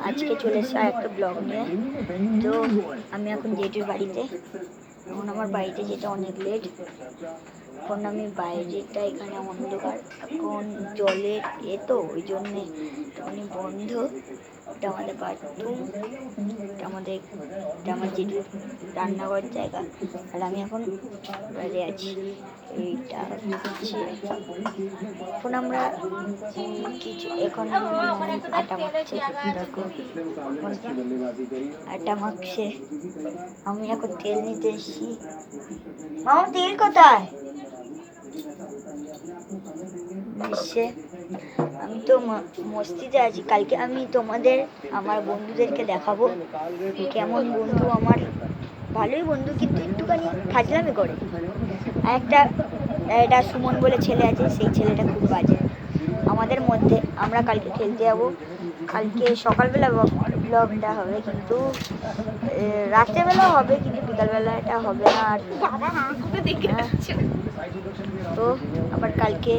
আজকে চলে এসেছে একটা ব্লগ নিয়ে। তো আমি এখন জেঠুর বাড়িতে, এখন আমার বাড়িতে যেতে অনেক লেট। এখন আমি বাইরেটা এখানে অন্ধকার, এখন জলের তো ওই জন্যে একটুখানি বন্ধ। এটা আমাদের বাথরুম, এটা আমার জেঠুর রান্নাঘর জায়গা, আর আমি এখন বাইরে আছি। এইটা হচ্ছে এখন আমরা কিছু এখন আটা মাখছে, দেখো আটা মাখছে। আমি এখন তেল নিতে এসেছি। মামা তেল কোথায়? আমি তো মস্তিতে আছি। কালকে আমি তোমাদের আমার বন্ধুদেরকে দেখাবো কেমন বন্ধু আমার। ভালোই বন্ধু, কিন্তু একটুখানি ফাজলামি করে। আর একটা সুমন বলে ছেলে আছে, সেই ছেলেটা খুব বাজে আমাদের মধ্যে। আমরা কালকে খেলতে যাবো, কালকে সকালবেলা ব্লগটা হবে, কিন্তু রাত্রেবেলাও হবে, কিন্তু বিকালবেলাটা হবে না। আর তো আবার কালকে